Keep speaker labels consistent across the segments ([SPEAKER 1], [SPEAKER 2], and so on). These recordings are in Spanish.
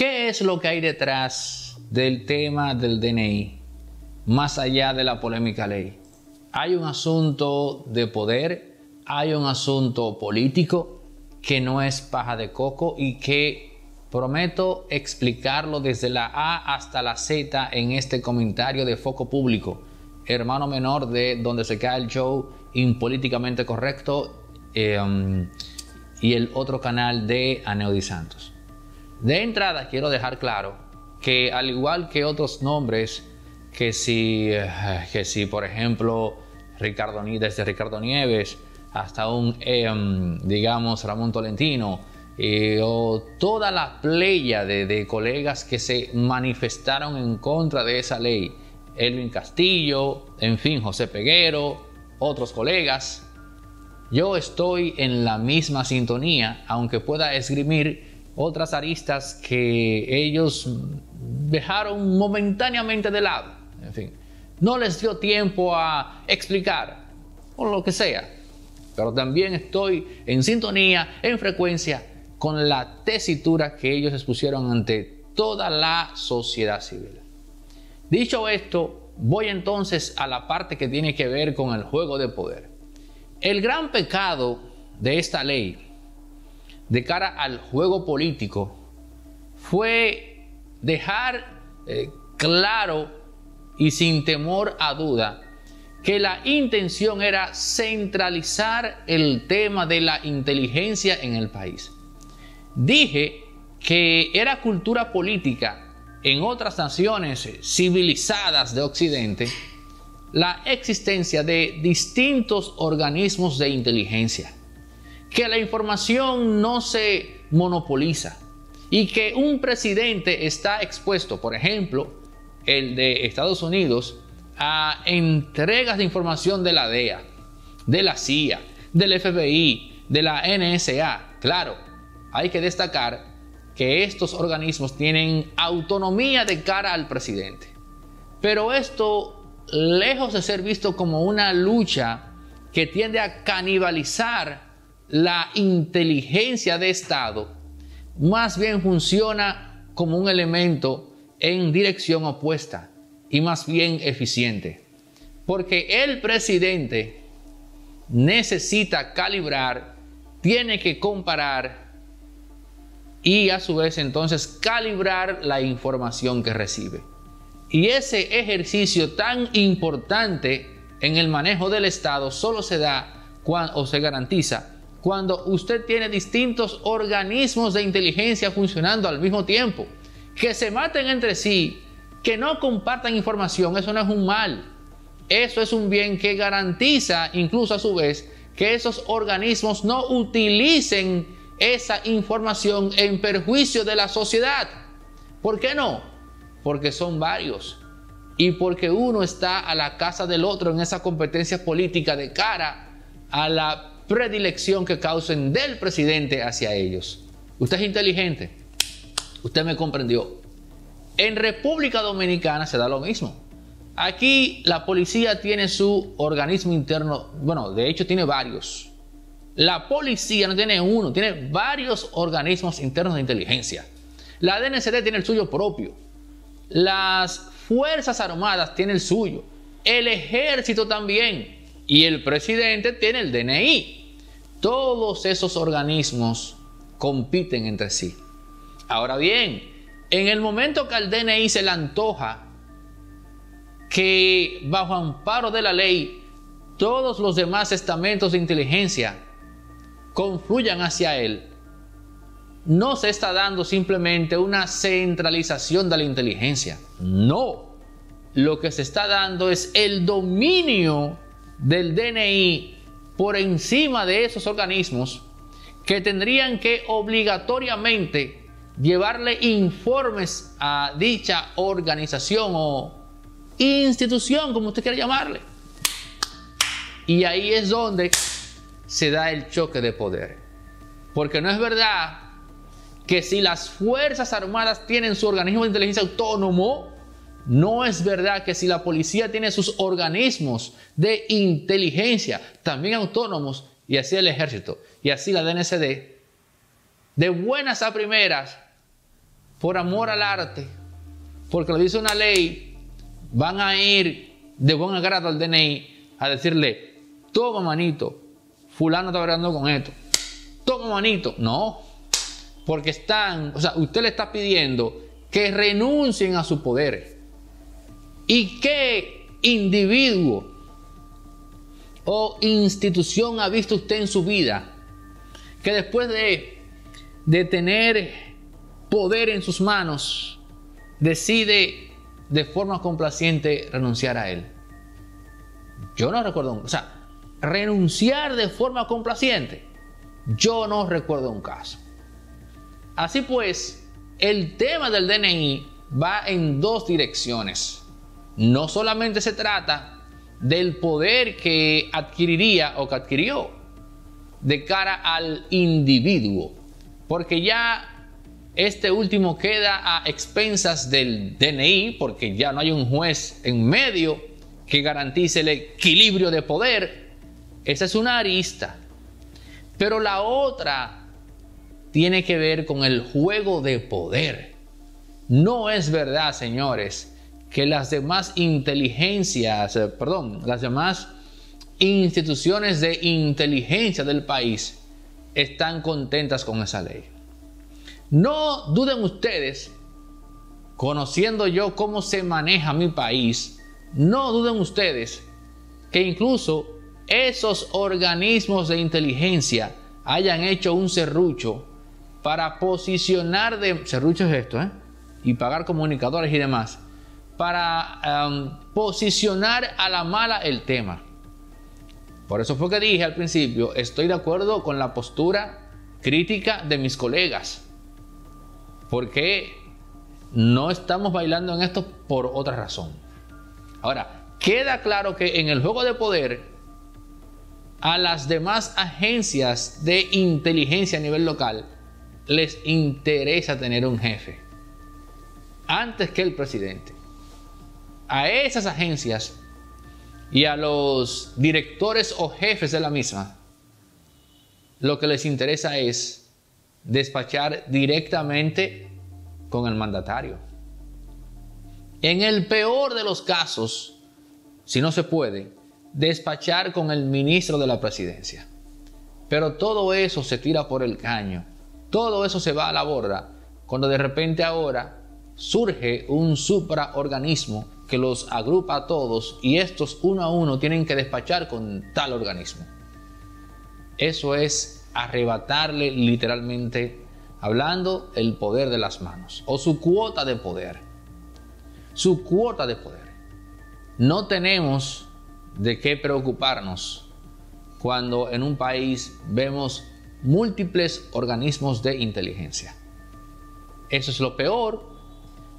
[SPEAKER 1] ¿Qué es lo que hay detrás del tema del DNI? Más allá de la polémica ley. Hay un asunto de poder, hay un asunto político que no es paja de coco y que prometo explicarlo desde la A hasta la Z en este comentario de Foco Público, hermano menor de Donde se cae el show, Impolíticamente Correcto, y el otro canal de Aneudi Santos. De entrada quiero dejar claro que al igual que otros nombres, que si por ejemplo desde Ricardo Nieves hasta digamos Ramón Tolentino, o toda la playa de colegas que se manifestaron en contra de esa ley, Elvin Castillo, en fin, José Peguero, otros colegas, yo estoy en la misma sintonía, aunque pueda esgrimir otras aristas que ellos dejaron momentáneamente de lado. En fin, no les dio tiempo a explicar, o lo que sea. Pero también estoy en sintonía, en frecuencia, con la tesitura que ellos expusieron ante toda la sociedad civil. Dicho esto, voy entonces a la parte que tiene que ver con el juego de poder. El gran pecado de esta ley de cara al juego político fue dejar claro y sin temor a duda que la intención era centralizar el tema de la inteligencia en el país. Dije que era cultura política en otras naciones civilizadas de Occidente la existencia de distintos organismos de inteligencia, que la información no se monopoliza y que un presidente está expuesto, por ejemplo, el de Estados Unidos, a entregas de información de la DEA, de la CIA, del FBI, de la NSA. Claro, hay que destacar que estos organismos tienen autonomía de cara al presidente. Pero esto, lejos de ser visto como una lucha que tiende a canibalizar la inteligencia de Estado, más bien funciona como un elemento en dirección opuesta y más bien eficiente. Porque el presidente necesita calibrar, tiene que comparar y a su vez entonces calibrar la información que recibe. Y ese ejercicio tan importante en el manejo del Estado solo se da o se garantiza cuando usted tiene distintos organismos de inteligencia funcionando al mismo tiempo, que se maten entre sí, que no compartan información. Eso no es un mal, eso es un bien que garantiza incluso a su vez que esos organismos no utilicen esa información en perjuicio de la sociedad. ¿Por qué no? Porque son varios y porque uno está a la casa del otro en esa competencia política de cara a la predilección que causen del presidente hacia ellos. Usted es inteligente, usted me comprendió. En República Dominicana se da lo mismo. Aquí la policía tiene su organismo interno, bueno, de hecho tiene varios. La policía no tiene uno, tiene varios organismos internos de inteligencia. La DNCD tiene el suyo propio. Las Fuerzas Armadas tienen el suyo. El Ejército también. Y el presidente tiene el DNI. Todos esos organismos compiten entre sí. Ahora bien, en el momento que al DNI se le antoja que bajo amparo de la ley todos los demás estamentos de inteligencia confluyan hacia él, no se está dando simplemente una centralización de la inteligencia. No, lo que se está dando es el dominio del DNI por encima de esos organismos que tendrían que obligatoriamente llevarle informes a dicha organización o institución, como usted quiera llamarle. Y ahí es donde se da el choque de poder. Porque no es verdad que si las Fuerzas Armadas tienen su organismo de inteligencia autónomo, no es verdad que si la policía tiene sus organismos de inteligencia también autónomos, y así el Ejército, y así la DNCD, de buenas a primeras, por amor al arte, porque lo dice una ley, van a ir de buen agrado al DNI a decirle, toma manito, fulano está hablando con esto, toma manito. No, porque usted le está pidiendo que renuncien a su poder. ¿Y qué individuo o institución ha visto usted en su vida que después de tener poder en sus manos decide de forma complaciente renunciar a él? Yo no recuerdo, renunciar de forma complaciente, yo no recuerdo un caso. Así pues, el tema del DNI va en dos direcciones. No solamente se trata del poder que adquiriría o que adquirió de cara al individuo, porque ya este último queda a expensas del DNI, porque ya no hay un juez en medio que garantice el equilibrio de poder. Esa es una arista. Pero la otra tiene que ver con el juego de poder. No es verdad, señores, que las demás las demás instituciones de inteligencia del país están contentas con esa ley. No duden ustedes, conociendo yo cómo se maneja mi país, no duden ustedes que incluso esos organismos de inteligencia hayan hecho un serrucho para posicionar serrucho es esto, y pagar comunicadores y demás, para posicionar a la mala el tema. Por eso fue que dije al principio, estoy de acuerdo con la postura crítica de mis colegas, porque no estamos bailando en esto por otra razón. Ahora, queda claro que en el juego de poder, a las demás agencias de inteligencia a nivel local les interesa tener un jefe antes que el presidente. A esas agencias y a los directores o jefes de la misma, lo que les interesa es despachar directamente con el mandatario. En el peor de los casos, si no se puede, despachar con el ministro de la presidencia. Pero todo eso se tira por el caño, todo eso se va a la borda, cuando de repente ahora surge un supraorganismo que los agrupa a todos y estos uno a uno tienen que despachar con tal organismo. Eso es arrebatarle, literalmente hablando, el poder de las manos o su cuota de poder. Su cuota de poder. No tenemos de qué preocuparnos cuando en un país vemos múltiples organismos de inteligencia. ¿Eso es lo peor?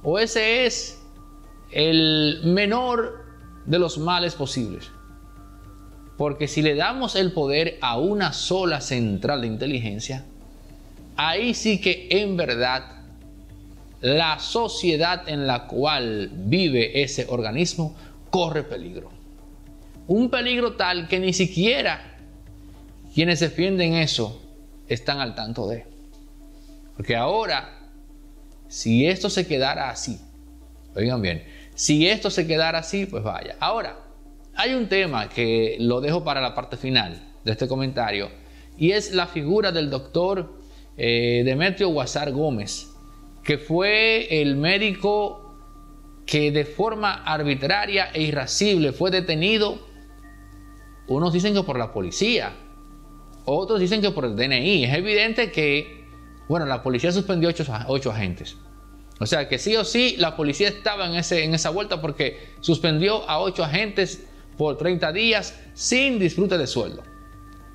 [SPEAKER 1] ¿O ese es el menor de los males posibles? Porque si le damos el poder a una sola central de inteligencia, ahí sí que en verdad la sociedad en la cual vive ese organismo corre peligro. Un peligro tal que ni siquiera quienes defienden eso están al tanto de. Porque ahora, si esto se quedara así, oigan bien, si esto se quedara así, pues vaya. Ahora, hay un tema que lo dejo para la parte final de este comentario, y es la figura del doctor Demetrio Guasar Gómez, que fue el médico que de forma arbitraria e irascible fue detenido. Unos dicen que por la policía, otros dicen que por el DNI. Es evidente que, la policía suspendió 8 agentes. O sea que sí o sí la policía estaba en esa vuelta, porque suspendió a 8 agentes por 30 días sin disfrute de sueldo.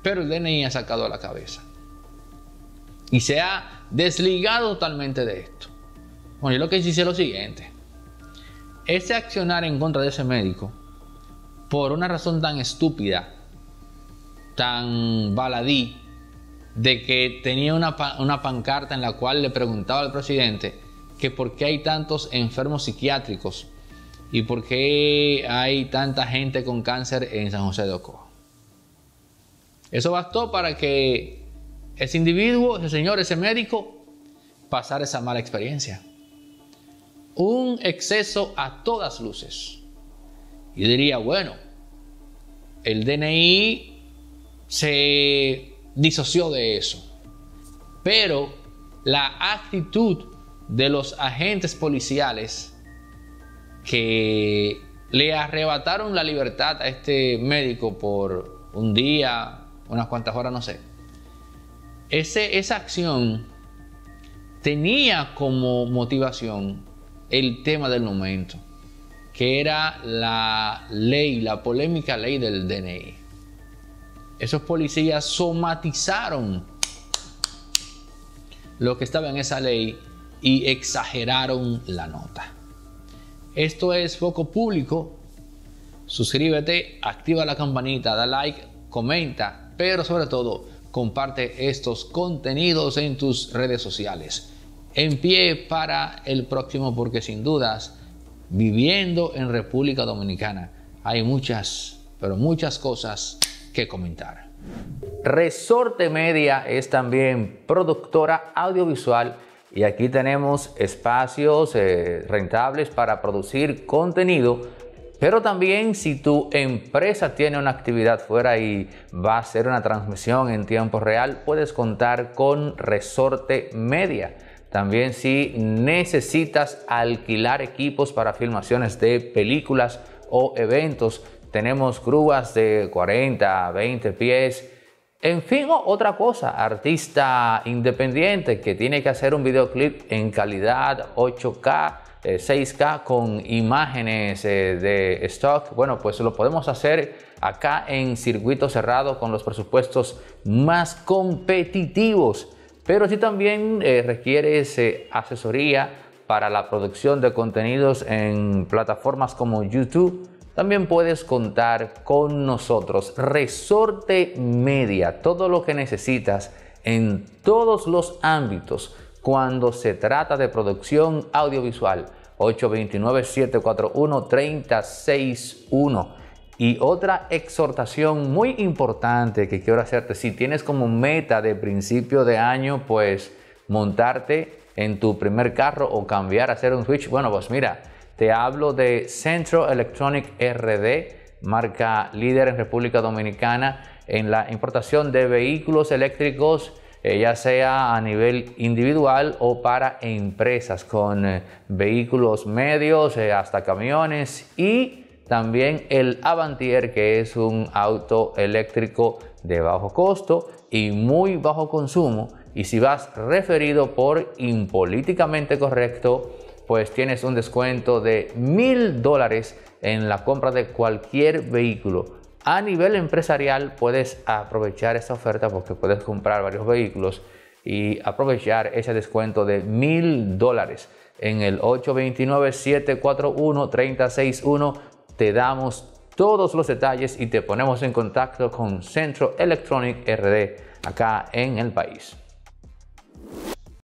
[SPEAKER 1] Pero el DNI ha sacado a la cabeza y se ha desligado totalmente de esto. Bueno, yo lo que hice es lo siguiente: ese accionar en contra de ese médico, por una razón tan estúpida, tan baladí, de que tenía una pancarta en la cual le preguntaba al presidente que por qué hay tantos enfermos psiquiátricos y por qué hay tanta gente con cáncer en San José de Ocoa. Eso bastó para que ese individuo, ese señor, ese médico, pasara esa mala experiencia. un exceso a todas luces. Yo diría, bueno, el DNI se disoció de eso, pero la actitud de los agentes policiales que le arrebataron la libertad a este médico por un día, unas cuantas horas, no sé. Esa acción tenía como motivación el tema del momento, que era la polémica ley del DNI. Esos policías somatizaron lo que estaba en esa ley y exageraron la nota. Esto es Foco Público. Suscríbete, activa la campanita, da like, comenta, pero sobre todo comparte estos contenidos en tus redes sociales. En pie para el próximo, porque sin dudas, viviendo en República Dominicana, hay muchas, pero muchas cosas que comentar. Resorte Media es también productora audiovisual y aquí tenemos espacios rentables para producir contenido, pero también si tu empresa tiene una actividad fuera y va a hacer una transmisión en tiempo real, puedes contar con Resorte Media. También si necesitas alquilar equipos para filmaciones de películas o eventos, tenemos grúas de 40, 20 pies. En fin, otra cosa, artista independiente que tiene que hacer un videoclip en calidad 8K, 6K con imágenes de stock, bueno, pues lo podemos hacer acá en circuito cerrado con los presupuestos más competitivos. Pero si también requieres asesoría para la producción de contenidos en plataformas como YouTube, también puedes contar con nosotros. Resorte Media, todo lo que necesitas en todos los ámbitos cuando se trata de producción audiovisual. 829-741-3061. Y otra exhortación muy importante que quiero hacerte: si tienes como meta de principio de año, pues montarte en tu primer carro o cambiar, hacer un switch, bueno, pues mira, te hablo de Centro Electronic RD, marca líder en República Dominicana en la importación de vehículos eléctricos, ya sea a nivel individual o para empresas, con vehículos medios hasta camiones, y también el Avantier, que es un auto eléctrico de bajo costo y muy bajo consumo. Y si vas referido por Impolíticamente Correcto, pues tienes un descuento de $1000 en la compra de cualquier vehículo. A nivel empresarial puedes aprovechar esta oferta porque puedes comprar varios vehículos y aprovechar ese descuento de $1000 en el 829-741-3061. Te damos todos los detalles y te ponemos en contacto con Centro Electronic RD acá en el país.